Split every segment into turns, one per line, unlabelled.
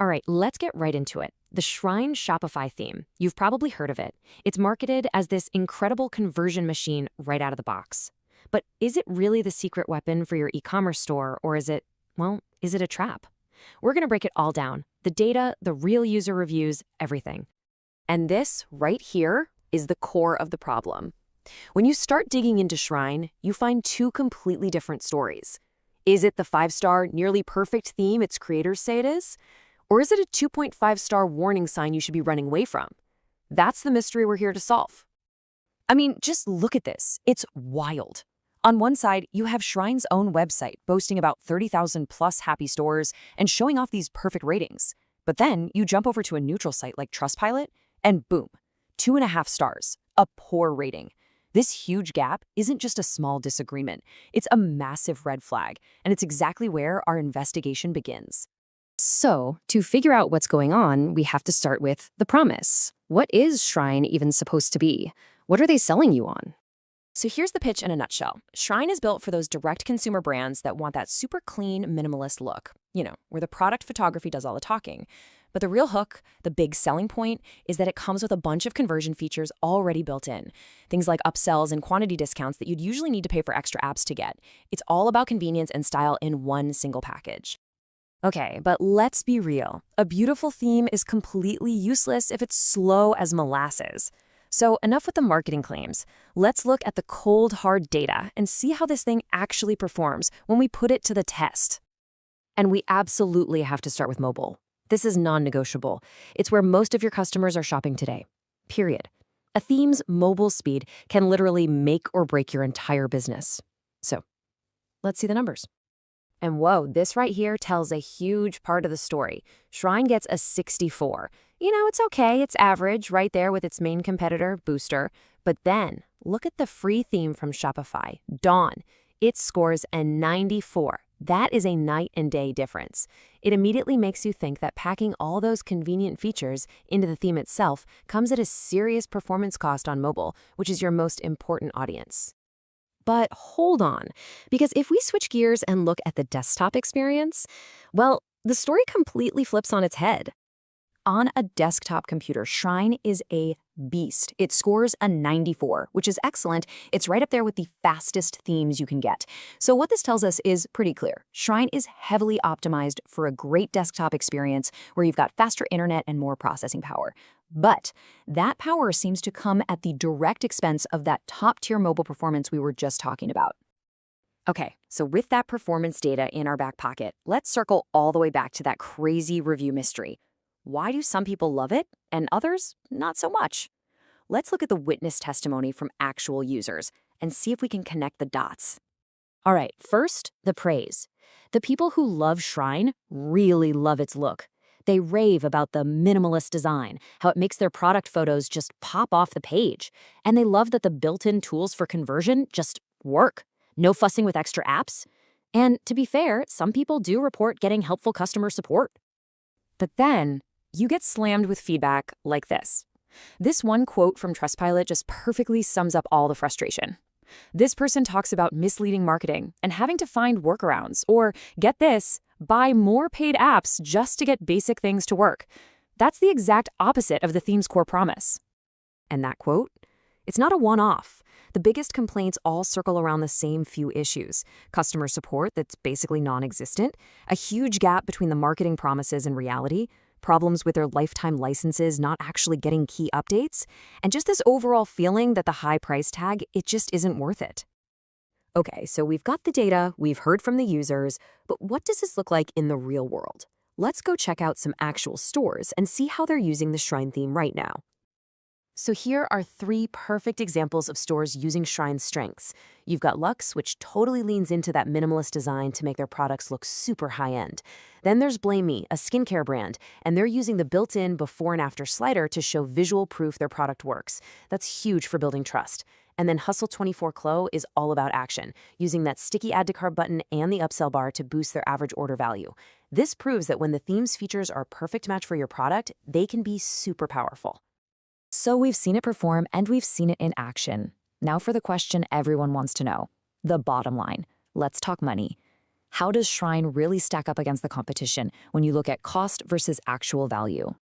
All right, let's get right into it. The Shrine Shopify theme. You've probably heard of it. It's marketed as this incredible conversion machine right out of the box. But is it really the secret weapon for your e-commerce store, or is it a trap? We're going to break it all down. The data, the real user reviews, everything. And this, right here, is the core of the problem. When you start digging into Shrine, you find two completely different stories. Is it the 5-star, nearly perfect theme its creators say it is? Or is it a 2.5-star warning sign you should be running away from? That's the mystery we're here to solve. I mean, just look at this. It's wild. On one side, you have Shrine's own website boasting about 30,000 plus happy stores and showing off these perfect ratings. But then you jump over to a neutral site like Trustpilot, and boom, 2.5 stars, a poor rating. This huge gap isn't just a small disagreement. It's a massive red flag, and it's exactly where our investigation begins. So, to figure out what's going on, we have to start with the promise. What is Shrine even supposed to be? What are they selling you on? So here's the pitch in a nutshell. Shrine is built for those direct consumer brands that want that super clean, minimalist look, where the product photography does all the talking. But the real hook, the big selling point, is that it comes with a bunch of conversion features already built in. Things like upsells and quantity discounts that you'd usually need to pay for extra apps to get. It's all about convenience and style in one single package. Okay, but let's be real. A beautiful theme is completely useless if it's slow as molasses. So enough with the marketing claims. Let's look at the cold, hard data and see how this thing actually performs when we put it to the test. And we absolutely have to start with mobile. This is non-negotiable. It's where most of your customers are shopping today. Period. A theme's mobile speed can literally make or break your entire business. So, let's see the numbers. And whoa, this right here tells a huge part of the story. Shrine gets a 64. It's okay, it's average, right there with its main competitor, Booster. But then, look at the free theme from Shopify, Dawn. It scores a 94. That is a night and day difference. It immediately makes you think that packing all those convenient features into the theme itself comes at a serious performance cost on mobile, which is your most important audience. But hold on, because if we switch gears and look at the desktop experience, well, the story completely flips on its head. On a desktop computer, Shrine is a beast. It scores a 94, which is excellent. It's right up there with the fastest themes you can get. So what this tells us is pretty clear. Shrine is heavily optimized for a great desktop experience where you've got faster internet and more processing power. But that power seems to come at the direct expense of that top-tier mobile performance we were just talking about. Okay, so with that performance data in our back pocket, let's circle all the way back to that crazy review mystery. Why do some people love it and others not so much? Let's look at the witness testimony from actual users and see if we can connect the dots. All right, first, the praise. The people who love Shrine really love its look. They rave about the minimalist design, how it makes their product photos just pop off the page. And they love that the built-in tools for conversion just work. No fussing with extra apps. And to be fair, some people do report getting helpful customer support. But then, you get slammed with feedback like this. This one quote from Trustpilot just perfectly sums up all the frustration. This person talks about misleading marketing and having to find workarounds, or, get this, buy more paid apps just to get basic things to work. That's the exact opposite of the theme's core promise. And that quote? It's not a one-off. The biggest complaints all circle around the same few issues. Customer support that's basically non-existent, a huge gap between the marketing promises and reality, problems with their lifetime licenses not actually getting key updates, and just this overall feeling that the high price tag, it just isn't worth it. Okay, so we've got the data, we've heard from the users, but what does this look like in the real world? Let's go check out some actual stores and see how they're using the Shrine theme right now. So here are 3 perfect examples of stores using Shrine's strengths. You've got Luxe, which totally leans into that minimalist design to make their products look super high-end. Then there's Blame Me, a skincare brand, and they're using the built-in before and after slider to show visual proof their product works. That's huge for building trust. And then Hustle 24 Clo is all about action, using that sticky add to cart button and the upsell bar to boost their average order value. This proves that when the theme's features are a perfect match for your product, they can be super powerful. So we've seen it perform and we've seen it in action. Now for the question everyone wants to know. The bottom line. Let's talk money.
How does Shrine really stack up against the competition when you look at cost versus actual value?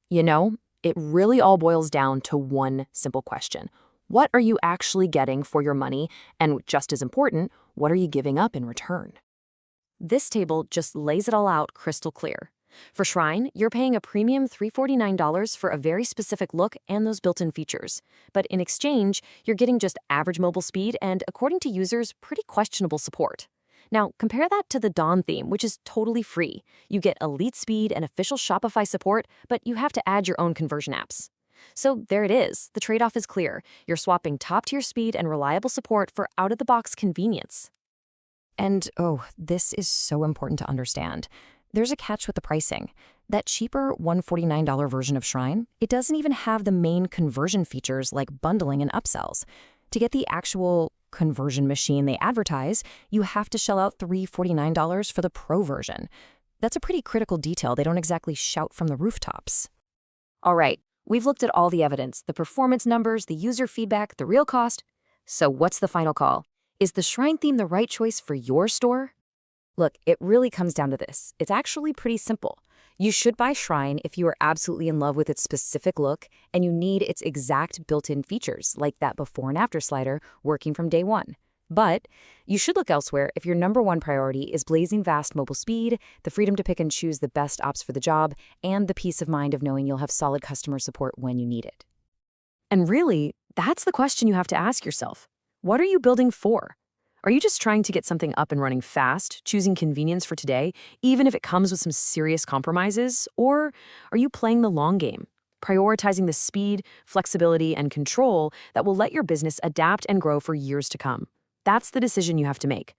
You know, it really all boils down to one simple question. What are you actually getting for your money? And just as important, what are you giving up in return? This table just lays it all out crystal clear. For Shrine, you're paying a premium $349 for a very specific look and those built-in features. But in exchange, you're getting just average mobile speed and, according to users, pretty questionable support. Now, compare that to the Dawn theme, which is totally free. You get elite speed and official Shopify support, but you have to add your own conversion apps. So there it is. The trade-off is clear. You're swapping top-tier speed and reliable support for out-of-the-box convenience.
And oh, this is so important to understand. There's a catch with the pricing. That cheaper $149 version of Shrine, it doesn't even have the main conversion features like bundling and upsells. To get the actual conversion machine they advertise, you have to shell out $349 for the Pro version. That's a pretty critical detail they don't exactly shout from the rooftops.
All right, we've looked at all the evidence, the performance numbers, the user feedback, the real cost. So what's the final call? Is the Shrine theme the right choice for your store?
Look, it really comes down to this. It's actually pretty simple. You should buy Shrine if you are absolutely in love with its specific look and you need its exact built-in features, like that before and after slider working from day one. But you should look elsewhere if your number one priority is blazing fast mobile speed, the freedom to pick and choose the best ops for the job, and the peace of mind of knowing you'll have solid customer support when you need it.
And really, that's the question you have to ask yourself. What are you building for? Are you just trying to get something up and running fast, choosing convenience for today, even if it comes with some serious compromises? Or are you playing the long game, prioritizing the speed, flexibility, and control that will let your business adapt and grow for years to come? That's the decision you have to make.